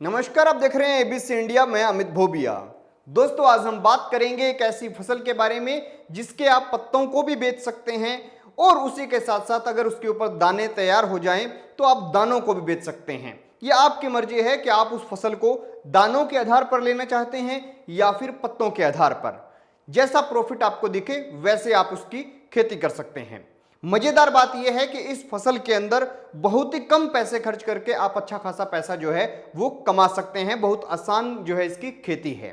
नमस्कार, आप देख रहे हैं एबीसी इंडिया। मैं अमित भोबिया। दोस्तों, आज हम बात करेंगे एक ऐसी फसल के बारे में जिसके आप पत्तों को भी बेच सकते हैं और उसी के साथ साथ अगर उसके ऊपर दाने तैयार हो जाएं तो आप दानों को भी बेच सकते हैं। ये आपकी मर्जी है कि आप उस फसल को दानों के आधार पर लेना चाहते हैं या फिर पत्तों के आधार पर। जैसा प्रॉफिट आपको दिखे वैसे आप उसकी खेती कर सकते हैं। मजेदार बात यह है कि इस फसल के अंदर बहुत ही कम पैसे खर्च करके आप अच्छा खासा पैसा जो है वो कमा सकते हैं। बहुत आसान जो है इसकी खेती है।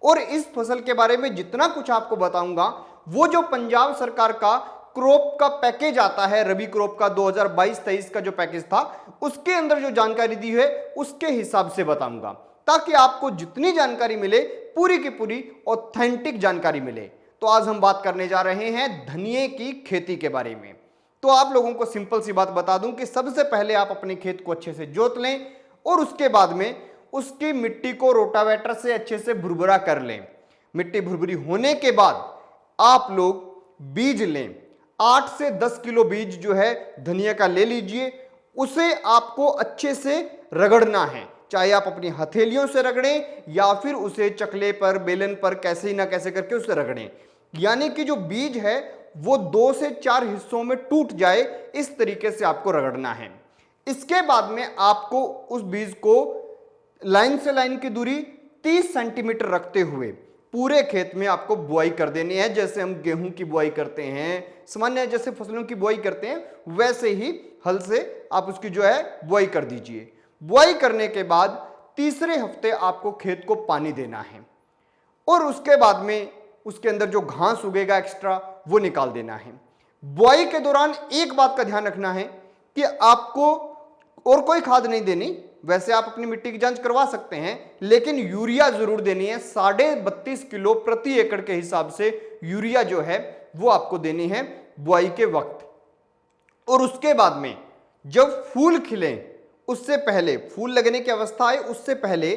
और इस फसल के बारे में जितना कुछ आपको बताऊंगा वो जो पंजाब सरकार का क्रॉप का पैकेज आता है, रबी क्रॉप का 2022-23 का जो पैकेज था, उसके अंदर जो जानकारी दी है उसके हिसाब से बताऊंगा, ताकि आपको जितनी जानकारी मिले पूरी की पूरी ऑथेंटिक जानकारी मिले। तो आज हम बात करने जा रहे हैं धनिये की खेती के बारे में। तो आप लोगों को सिंपल सी बात बता दूं कि सबसे पहले आप अपने खेत को अच्छे से जोत लें और उसके बाद में उसकी मिट्टी को रोटावेटर से अच्छे से भुरभुरा कर लें। मिट्टी भुरभुरी होने के बाद आप लोग बीज लें। 8 से 10 किलो बीज जो है धनिया का ले लीजिए। उसे आपको अच्छे से रगड़ना है, चाहे आप अपनी हथेलियों से रगड़ें या फिर उसे चकले पर, बेलन पर, कैसे ही ना कैसे करके उसे रगड़ें। यानी कि जो बीज है वो 2 से 4 हिस्सों में टूट जाए, इस तरीके से आपको रगड़ना है। इसके बाद में आपको उस बीज को लाइन से लाइन की दूरी 30 सेंटीमीटर रखते हुए पूरे खेत में आपको बुआई कर देनी है। जैसे हम गेहूं की बुआई करते हैं, सामान्य जैसे फसलों की बुआई करते हैं, वैसे ही हल से आप उसकी जो है बुआई कर दीजिए। बुआई करने के बाद तीसरे हफ्ते आपको खेत को पानी देना है और उसके बाद में उसके अंदर जो घास उगेगा एक्स्ट्रा वो निकाल देना है। बुआई के दौरान एक बात का ध्यान रखना है कि आपको और कोई खाद नहीं देनी। वैसे आप अपनी मिट्टी की जांच करवा सकते हैं, लेकिन यूरिया जरूर देनी है। 32.5 किलो प्रति एकड़ के हिसाब से यूरिया जो है वो आपको देनी है बुआई के वक्त। और उसके बाद में जब फूल खिले, उससे पहले, फूल लगने की अवस्था आए उससे पहले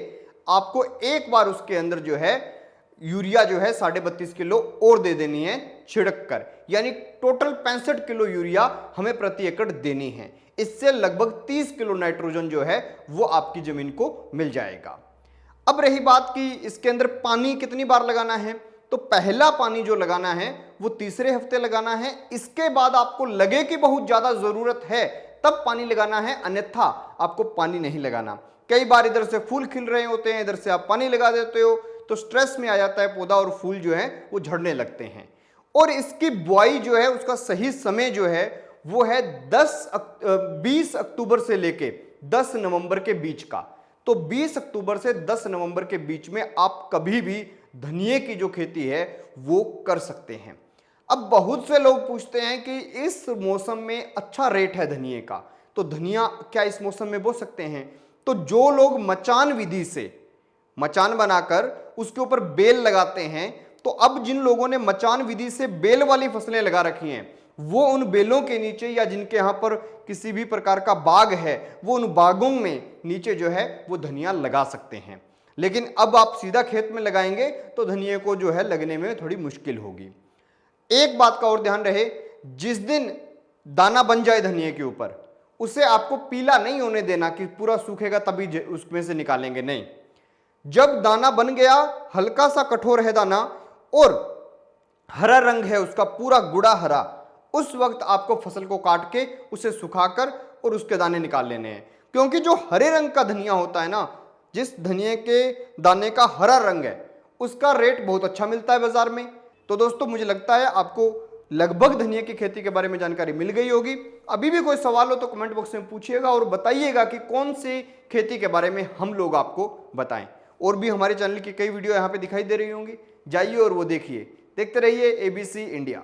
आपको एक बार उसके अंदर जो है यूरिया जो है 32.5 किलो और दे देनी है छिड़क कर। यानी टोटल 65 किलो यूरिया हमें प्रति एकड़ देनी है। इससे लगभग 30 किलो नाइट्रोजन जो है वो आपकी जमीन को मिल जाएगा। अब रही बात कि इसके अंदर पानी कितनी बार लगाना है, तो पहला पानी जो लगाना है वो तीसरे हफ्ते लगाना है। इसके बाद आपको लगे कि बहुत ज्यादा जरूरत है तब पानी लगाना है, अन्यथा आपको पानी नहीं लगाना। कई बार इधर से फूल खिल रहे होते हैं, इधर से आप पानी लगा देते हो तो स्ट्रेस में आ जाता है पौधा और फूल जो है वो झड़ने लगते हैं। और इसकी बुआई जो है उसका सही समय जो है वो है 20 अक्टूबर से लेके 10 नवंबर के बीच का। तो 20 अक्टूबर से 10 नवंबर के बीच में आप कभी भी धनिये की जो खेती है वो कर सकते हैं। अब बहुत से लोग पूछते हैं कि इस मौसम में अच्छा रेट है धनिये का, तो धनिया क्या इस मौसम में बो सकते हैं? तो जो लोग मचान विधि से मचान बनाकर उसके ऊपर बेल लगाते हैं, तो अब जिन लोगों ने मचान विधि से बेल वाली फसलें लगा रखी हैं वो उन बेलों के नीचे, या जिनके यहाँ पर किसी भी प्रकार का बाग है वो उन बागों में नीचे जो है वो धनिया लगा सकते हैं। लेकिन अब आप सीधा खेत में लगाएंगे तो धनिये को जो है लगने में थोड़ी मुश्किल होगी। एक बात का और ध्यान रहे, जिस दिन दाना बन जाए धनिये के ऊपर उसे आपको पीला नहीं होने देना कि पूरा सूखेगा तभी उसमें से निकालेंगे, नहीं। जब दाना बन गया, हल्का सा कठोर है दाना और हरा रंग है उसका, पूरा गुड़ा हरा, उस वक्त आपको फसल को काट के उसे सुखाकर और उसके दाने निकाल लेने हैं। क्योंकि जो हरे रंग का धनिया होता है ना, जिस धनिये के दाने का हरा रंग है उसका रेट बहुत अच्छा मिलता है बाजार में। तो दोस्तों, मुझे लगता है आपको लगभग धनिया की खेती के बारे में जानकारी मिल गई होगी। अभी भी कोई सवाल हो तो कमेंट बॉक्स में पूछिएगा और बताइएगा कि कौन सी खेती के बारे में हम लोग आपको बताएं। और भी हमारे चैनल की कई वीडियो यहाँ पे दिखाई दे रही होंगी, जाइए और वो देखिए। देखते रहिए एबीसी इंडिया।